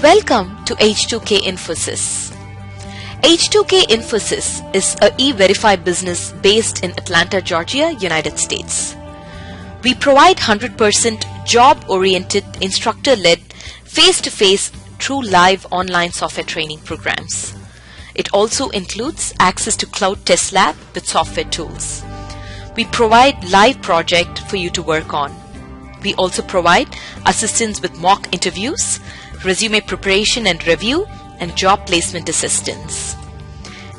Welcome to H2K Infosys. H2K Infosys is a e-verify business based in Atlanta, Georgia, United States. We provide 100% job-oriented, instructor-led, face-to-face, true live online software training programs. It also includes access to Cloud Test Lab with software tools. We provide live project for you to work on. We also provide assistance with mock interviews, resume preparation and review, and job placement assistance.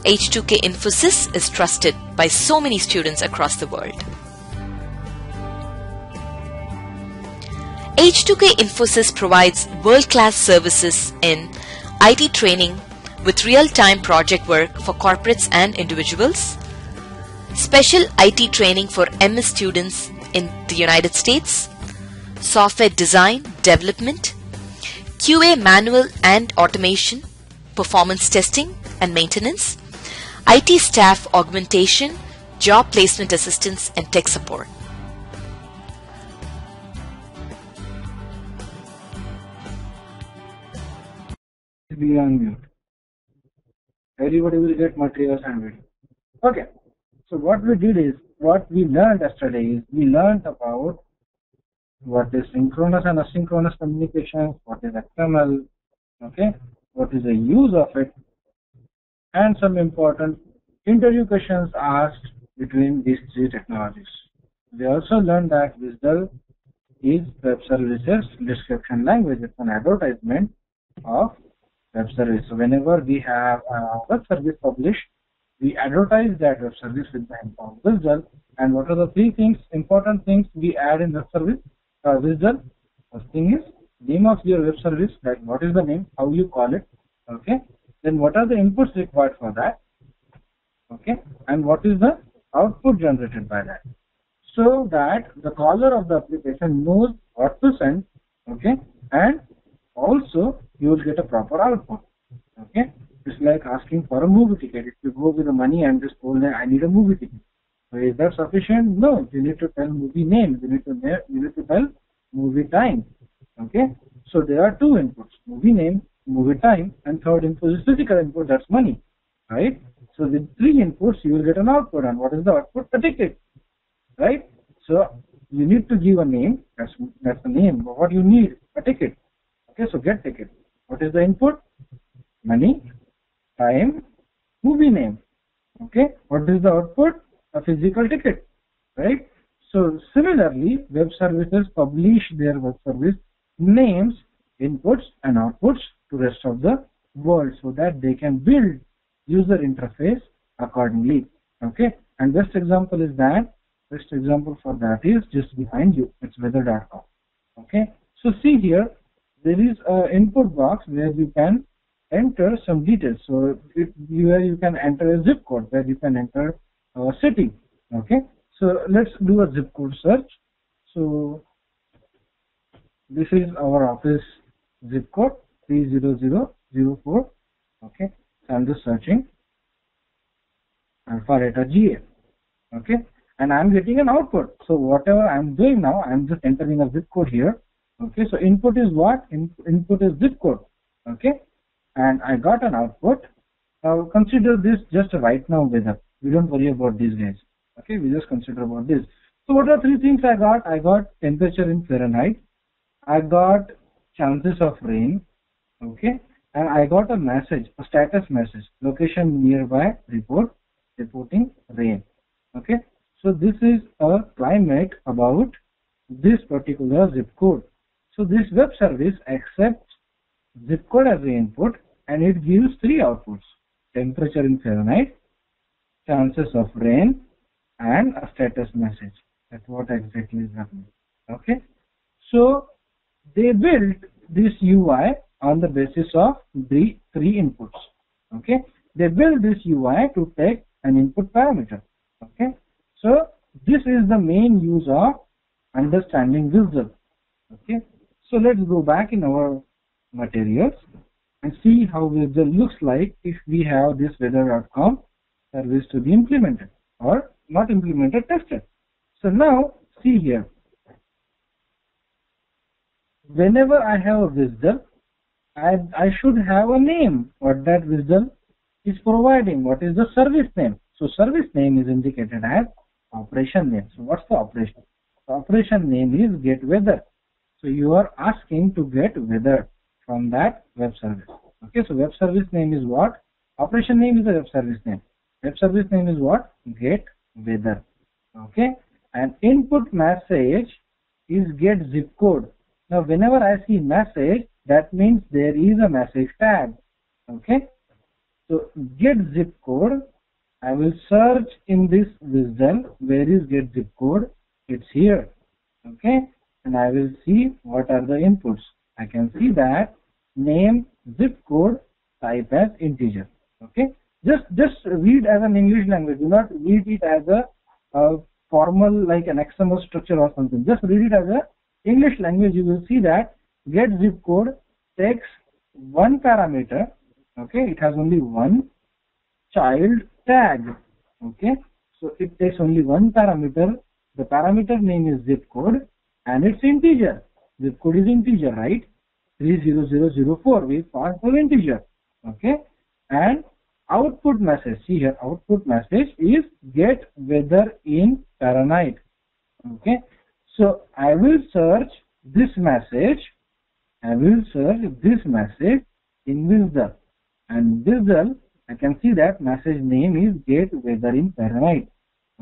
H2K Infosys is trusted by so many students across the world. H2K Infosys provides world-class services in IT training with real-time project work for corporates and individuals, special IT training for MS students in the United States, software design, development, QA manual and automation, performance testing and maintenance, IT staff augmentation, job placement assistance, and tech support. Be on mute. Everybody will get materials and video. Okay. So what we did is, what we learned yesterday is, we learned about what is synchronous and asynchronous communication, what is XML, okay, what is the use of it, and some important interview questions asked between these three technologies. We also learned that WSDL is WebServices description language. It's an advertisement of web service. So whenever we have a web service published, we advertise that web service with the help of WSDL. And what are the three things, important things we add in web service? WSDL. First thing is name of your web service, like what is the name, how you call it, okay. Then what are the inputs required for that, okay, and what is the output generated by that, so that the caller of the application knows what to send, okay, and also you will get a proper output, okay. It's like asking for a movie ticket. If you go with the money and just told them I need a movie ticket, so is that sufficient? No, you need to tell movie name, you need to tell movie time, okay. So there are two inputs, movie name, movie time, and third input is physical input, that's money, right? So with three inputs you will get an output, and what is the output? A ticket, right? So you need to give a name, that's the name, but what you need? A ticket, okay. So get ticket. What is the input? Money, time, movie name, okay. What is the output? A physical ticket, right? So similarly, web services publish their web service names, inputs and outputs to rest of the world, so that they can build user interface accordingly, okay. And best example is that, best example for that is just behind you, it's weather.com, okay. So see here, there is an input box where you can enter some details. So where you can enter a zip code, where you can enter a city, okay. So let's do a zip code search. So this is our office zip code 30004, okay. So I'm just searching Alpha Reta GA, okay, and I'm getting an output. So whatever I'm doing now, I'm just entering a zip code here, okay. So input is what? Input is zip code, okay, and I got an output. Now consider this just right now weather. We don't worry about these guys, okay. We just consider about this. So what are three things I got? I got temperature in Fahrenheit, I got chances of rain, okay, and I got a message, a status message, location nearby, reporting rain, okay. So this is a climate about this particular zip code. So this web service accepts zip code as the input, and it gives three outputs: temperature in Fahrenheit, chances of rain, and a status message. That's what exactly is happening, okay. So they built this UI on the basis of the three inputs, okay. They built this UI to take an input parameter, okay. So this is the main use of understanding WSDL, okay. So let's go back in our materials and see how WSDL looks like if we have this weather.com service to be implemented, or not implemented, tested. So now see here, whenever I have a WSDL, I should have a name what that WSDL is providing. What is the service name? So service name is indicated as operation name. So what's the operation? The operation name is get weather. So you are asking to get weather from that web service. Okay, so web service name is what? Operation name is the web service name. Web service name is what? Get weather. Okay, and input message is get zip code. Now whenever I see message, that means there is a message tag. Okay, so get zip code, I will search in this WSDL. Where is get zip code? It's here. Okay, and I will see what are the inputs. I can see that name, zip code, type as integer. Okay, just read as an English language. Do not read it as a formal like an XML structure or something. Just read it as a English language. You will see that get zip code takes one parameter. Okay, it has only one child tag. Okay, so it takes only one parameter. The parameter name is zip code and it's integer. Zip code is integer, right? 30004. We pass the integer. Okay, and output message. See here, output message is get weather in Fahrenheit. Okay, so I will search this message. I will search this message in WSDL, and WSDL I can see that message name is get weather in Fahrenheit.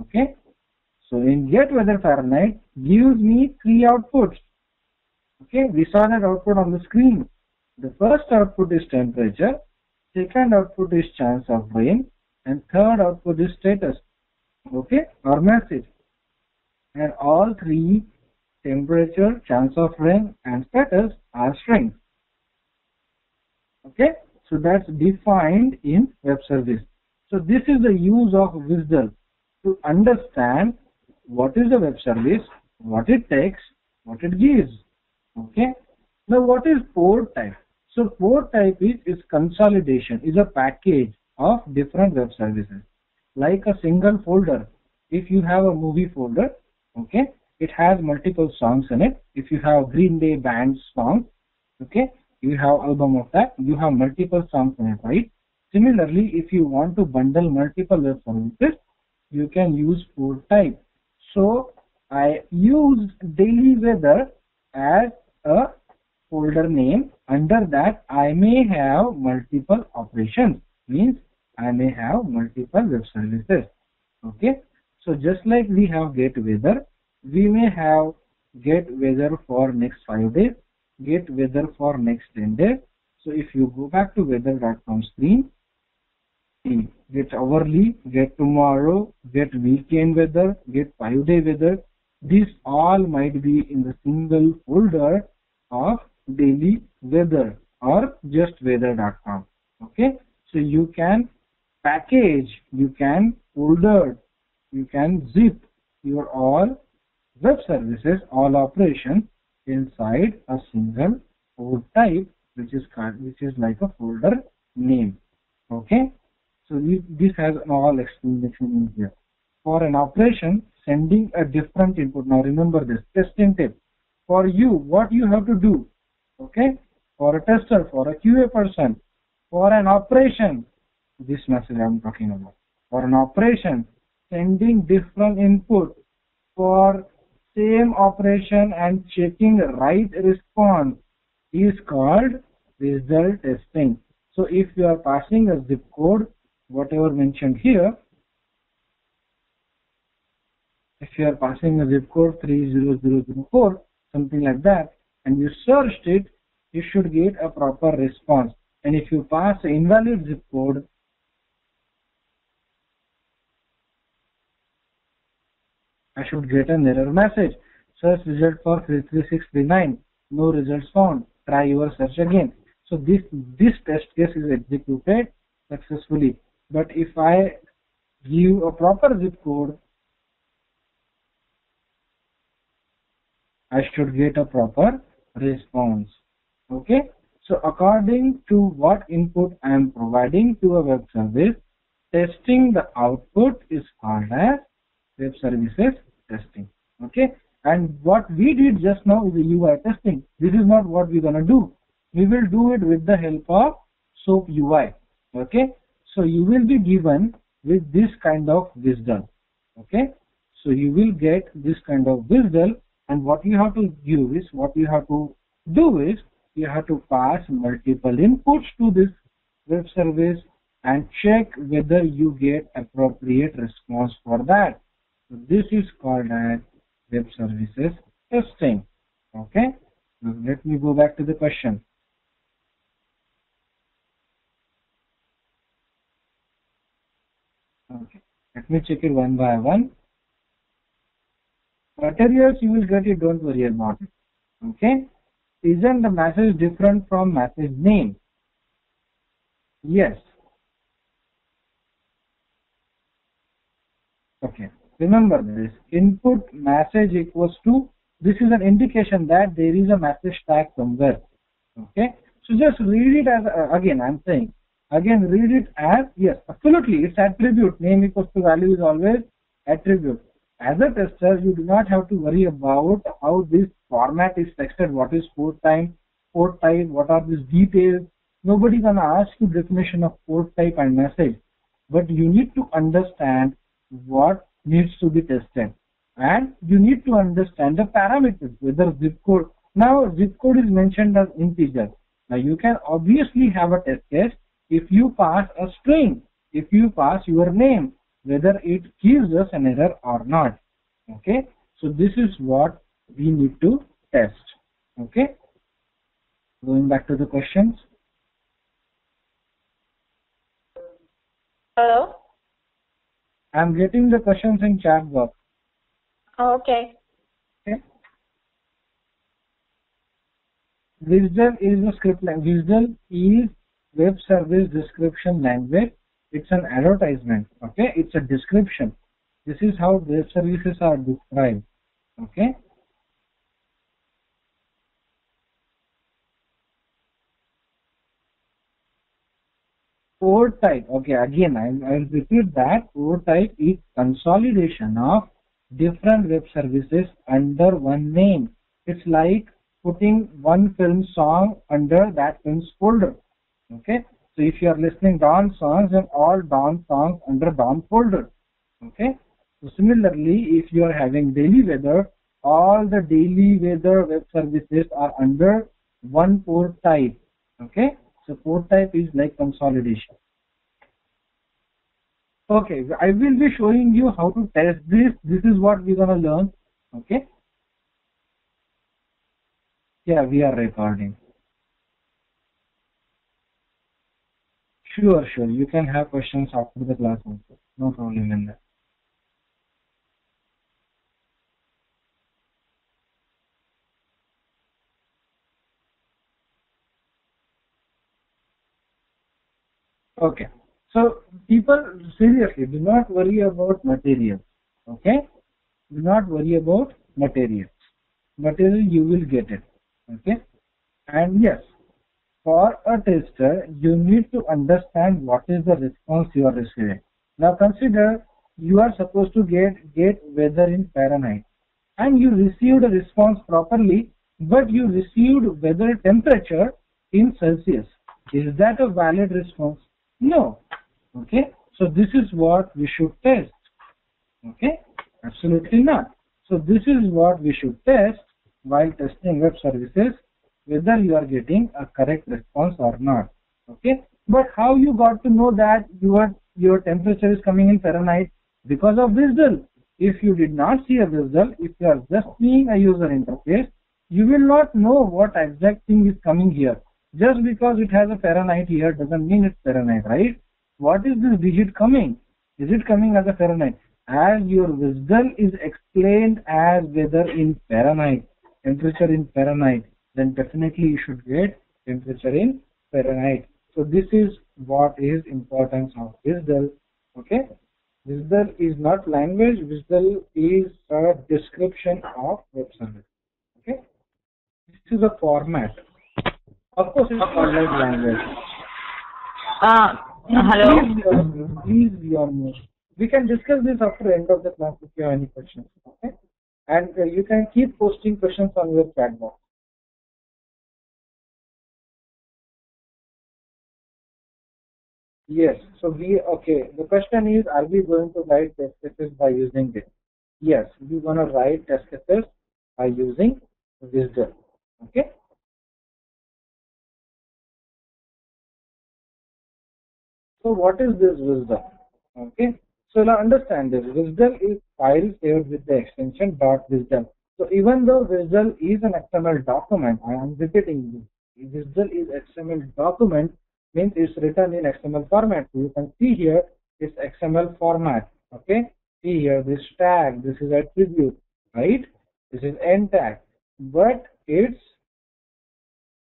Okay, so in get weather Fahrenheit gives me three outputs. Okay, we saw that output on the screen. The first output is temperature, second output is chance of rain, and third output is status. Okay, or message. And all three, temperature, chance of rain, and status, are strings. Okay, so that's defined in web service. So this is the use of WSDL to understand what is the web service, what it takes, what it gives. Okay, now what is port type? So port type is consolidation, is a package of different web services, like a single folder. If you have a movie folder, okay, it has multiple songs in it. If you have Green Day band songs, okay, you have album of that, you have multiple songs in it, right? Similarly, if you want to bundle multiple web services, you can use port type. So I use daily weather as a folder name. Under that I may have multiple operations, means I may have multiple web services. Okay, so just like we have get weather, we may have get weather for next 5 days, get weather for next 10 days. So if you go back to weather.com screen, get hourly, get tomorrow, get weekend weather, get 5-day weather. These all might be in the single folder of daily weather or just weather.com. Okay, so you can package, you can folder, you can zip your all web services, all operations inside a single port type, which is like a folder name. Okay, so this has an all explanation in here. For an operation, sending a different input. Now remember this testing tip. For you, what you have to do, okay, for a tester, for a QA person, for an operation, this message I'm talking about. For an operation, sending different input for same operation and checking the right response is called result testing. So if you are passing a zip code, whatever mentioned here, if you are passing a zip code 30004, something like that, and you searched it, you should get a proper response. And if you pass an invalid zip code, I should get an error message. Search result for 33639. No results found. Try your search again. So this test case is executed successfully. But if I give a proper zip code, I should get a proper response. Okay. So according to what input I am providing to a web service, testing the output is called as web services testing. Okay. And what we did just now is the UI testing. This is not what we're gonna do. We will do it with the help of SOAP UI. Okay, so you will be given with this kind of WSDL. Okay, so you will get this kind of WSDL, and what you have to do is you have to pass multiple inputs to this web service and check whether you get appropriate response for that. So this is called as web services testing. Okay, now let me go back to the question. Okay, let me check it one by one. Materials you will get it, don't worry about it. Okay, isn't the message different from message name? Yes. Okay, remember this input message equals to, this is an indication that there is a message tag somewhere. Okay, so just read it as again I'm saying again, read it as, yes, absolutely, it's attribute. Name equals to value is always attribute. As a tester, you do not have to worry about how this format is texted, what is port type, what are these details. Nobody gonna ask you definition of port type and message, but you need to understand what needs to be tested, and you need to understand the parameters, whether zip code. Now zip code is mentioned as integer. Now you can obviously have a test case if you pass a string, if you pass your name, whether it gives us an error or not. Okay, so this is what we need to test. Okay, going back to the questions. Hello? I'm getting the questions in chat box. Oh, okay. Okay. WSDL is a script language. WSDL is web service description language. It's an advertisement. Okay, it's a description. This is how web services are described. Okay. Port type. Okay, again I'll repeat that. Port type is consolidation of different web services under one name. It's like putting one film song under that film's folder. Okay, so if you are listening Dawn songs, then all Dawn songs under Dawn folder. Okay, so similarly, if you are having daily weather, all the daily weather web services are under one port type. Okay, so port type is like consolidation. Okay, I will be showing you how to test this. This is what we're gonna learn. Okay. Yeah, we are recording. Sure. You can have questions after the class also. No problem in that. Okay. So people, seriously, do not worry about materials. Okay? Do not worry about materials. Material, you will get it. Okay? And yes, for a tester, you need to understand what is the response you are receiving. Now consider you are supposed to get weather in Fahrenheit, and you received a response properly, but you received weather temperature in Celsius. Is that a valid response? No. Okay, so this is what we should test. Okay, absolutely not. So this is what we should test while testing web services, whether you are getting a correct response or not. Okay, but how you got to know that your temperature is coming in Fahrenheit? Because of WSDL. If you did not see a WSDL, if you are just seeing a user interface, you will not know what exact thing is coming here. Just because it has a Fahrenheit here doesn't mean it's Fahrenheit, right? What is this digit coming? Is it coming as a Fahrenheit? As your WSDL is explained as weather in Fahrenheit, temperature in Fahrenheit, then definitely you should get temperature in Fahrenheit. So this is what is importance of WSDL. Okay, WSDL is not language. WSDL is a description of web service. Okay, this is a format. Of course, it's called like language. Hello. Please be on mute. We can discuss this after the end of the class if you have any questions. Okay, and you can keep posting questions on your chat box. Yes. So okay. The question is, are we going to write test cases by using this? Yes, we're gonna write test cases by using WSDL. Okay. So what is this WSDL? Okay. So now understand this. WSDL is file saved with the extension .WSDL. So even though WSDL is an XML document, I am repeating this. WSDL is XML document, means it's written in XML format. So you can see here it's XML format. Okay. See here this tag, this is attribute, right? This is end tag, but it's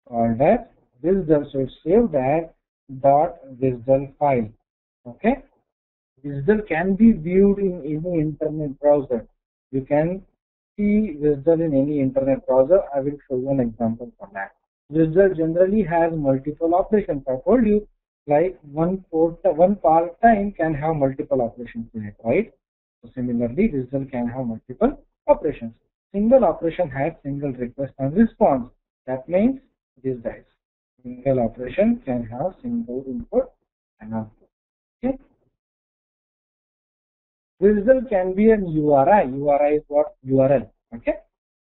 called as WSDL. So it's saved as .WSDL file. Okay. WSDL can be viewed in any internet browser. You can see WSDL in any internet browser. I will show you an example for that. WSDL generally has multiple operations. I told you, like one part time can have multiple operations in it, right? So similarly, WSDL can have multiple operations. Single operation has single request and response. That means this guys. Single operation can have single input and output. Okay. WSDL can be an URI. URI is what? URL. Okay.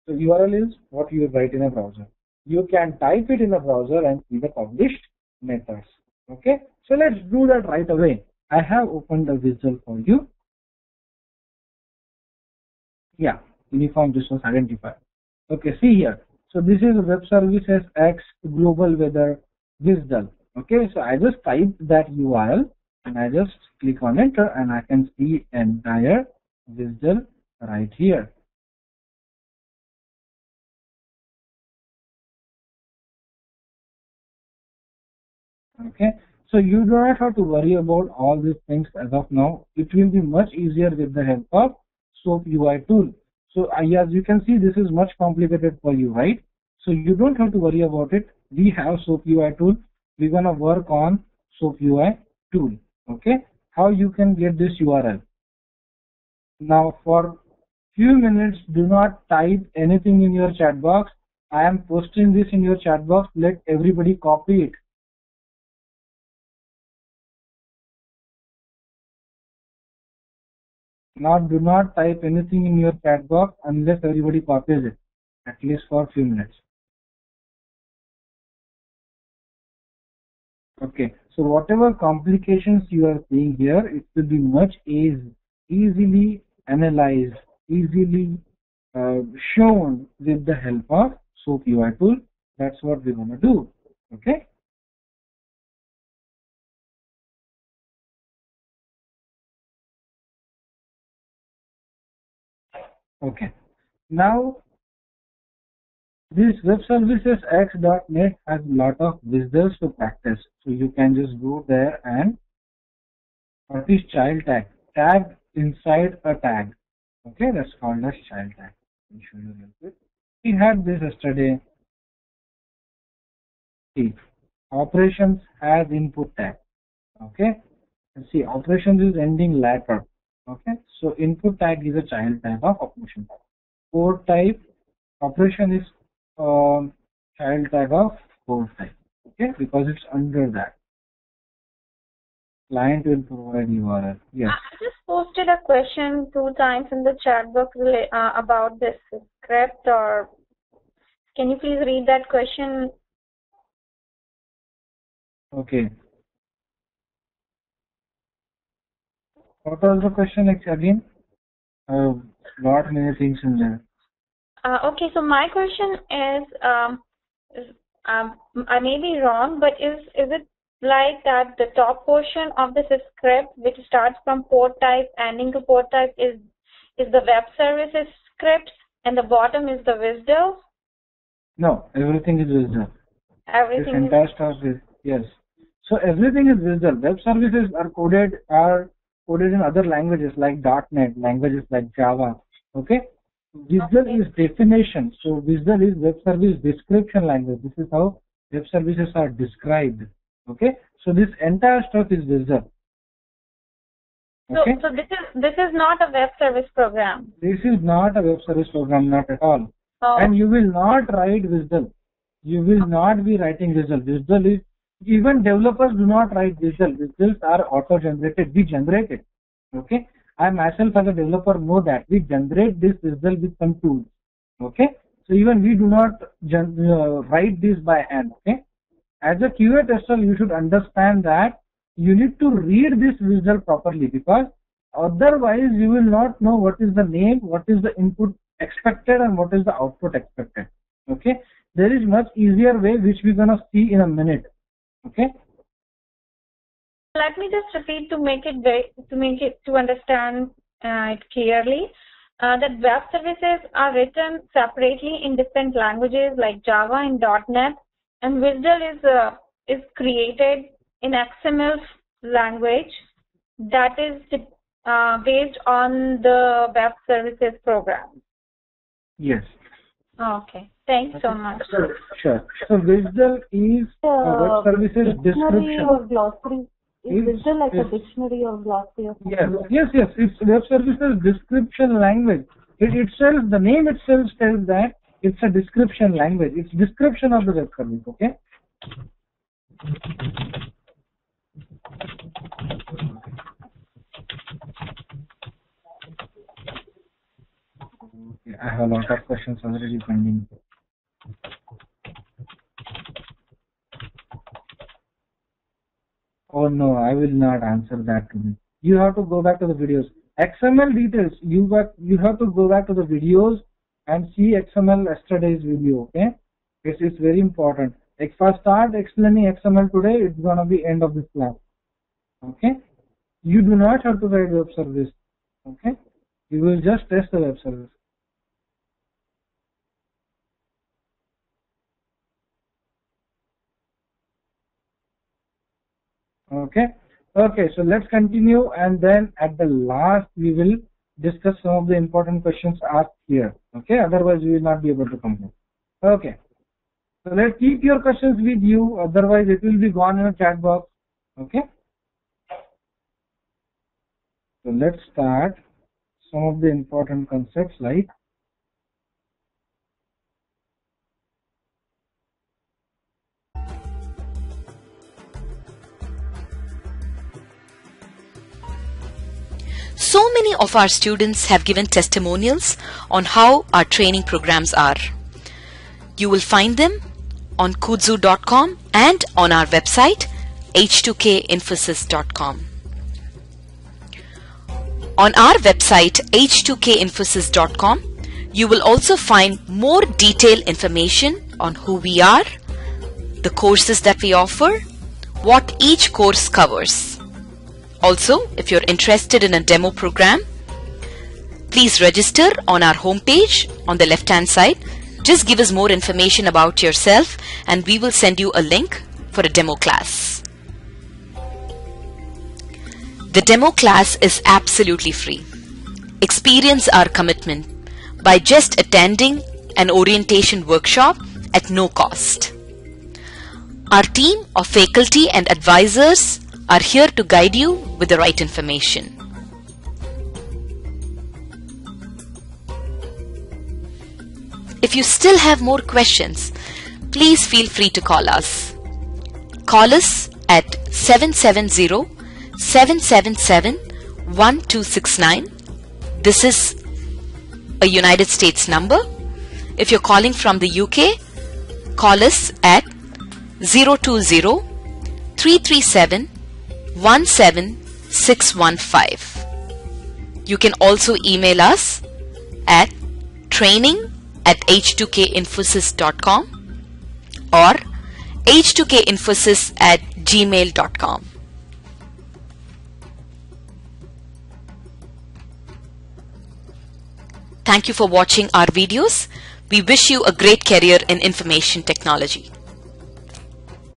So URL is what you write in a browser. You can type it in a browser and see the published methods. Okay. So let's do that right away. I have opened the WSDL for you. Yeah. Uniform resource identifier. Okay. See here. So this is WebServices X global weather WSDL. Okay. So I just typed that URL. And I just click on enter and I can see entire WSDL right here. Okay, so you do not have to worry about all these things as of now. It will be much easier with the help of SOAP UI tool. So as you can see, this is much complicated for you, right? So you don't have to worry about it. We have SOAP UI tool. We're gonna work on SOAP UI tool. Okay, how you can get this URL. Now for few minutes, do not type anything in your chat box. I am posting this in your chat box. Let everybody copy it. Now do not type anything in your chat box unless everybody copies it, at least for a few minutes. Okay, so whatever complications you are seeing here, it will be much easily analyzed, easily shown with the help of SOAP UI tool. That's what we're gonna do. Okay. Okay. Now this WebServices X.NET has a lot of WSDLs to practice. So you can just go there and what is child tag? Tag inside a tag. Okay, that's called as child tag. Let me show you real quick. We had this yesterday. See, operations has input tag. Okay, and see, operations is ending later. Okay, so input tag is a child tag of operation tag. Port type operation is child tag of port type. Okay, because it's under that. Client will provide URL. Yes. I just posted a question 2 times in the chat box about this script, or can you please read that question? Okay. What was the question again? Lot many things in there. Okay, so my question is I may be wrong, but is it like that the top portion of this script, which starts from port type ending to port type, is the web services script, and the bottom is the WSDL? No, everything is WSDL. Everything. This entire stuff is, yes. So everything is WSDL. Web services are coded in other languages like .NET, languages like Java. Okay. WSDL is definition. So WSDL is web service description language. This is how web services are described. Okay. So this entire stuff is WSDL. Okay. So this is not a web service program. This is not a web service program, not at all. Oh. And you will not write WSDL. You will not be writing WSDL. WSDL is Even developers do not write visuals. Visuals are auto-generated. We generate it. Okay. I myself as a developer know that we generate this visual with some tools. Okay. So even we do not write this by hand. Okay. As a QA tester, you should understand that you need to read this visual properly, because otherwise you will not know what is the name, what is the input expected, and what is the output expected. Okay. There is much easier way which we're gonna see in a minute. Okay. Let me just repeat to understand it clearly. That web services are written separately in different languages like Java and .NET, and visual is created in XML language that is based on the web services program. Yes. Okay. Thanks so much. Sure. So visual is web services description. Or glossary. Is visual like a dictionary or glossary? Or yes. It's web services description language. It itself, the name itself tells that it's a description language. It's description of the web service. Okay. I have a lot of questions already pending. Oh no, I will not answer that today. You have to go back to the videos. XML details, you have to go back to the videos and see XML yesterday's video, okay? It's very important. If I start explaining XML today, it's gonna be end of this class. Okay? You do not have to write web service. Okay? You will just test the web service. Okay, so let's continue, and then at the last we will discuss some of the important questions asked here. Okay, otherwise we will not be able to complete. Okay, so let's keep your questions with you, otherwise it will be gone in a chat box. Okay, so let's start some of the important concepts like So many of our students have given testimonials on how our training programs are. You will find them on kudzu.com and on our website h2kinfosys.com. On our website h2kinfosys.com, you will also find more detailed information on who we are, the courses that we offer, what each course covers. Also, if you're interested in a demo program, please register on our homepage on the left-hand side. Just give us more information about yourself and we will send you a link for a demo class. The demo class is absolutely free. Experience our commitment by just attending an orientation workshop at no cost. Our team of faculty and advisors are here to guide you with the right information. If you still have more questions, please feel free to call us. Call us at 770-777-1269. This is a United States number. If you're calling from the UK, call us at 020-337-17615. You can also email us at training@h2kinfosys.com or h2kinfosys@gmail.com. Thank you for watching our videos. We wish you a great career in information technology.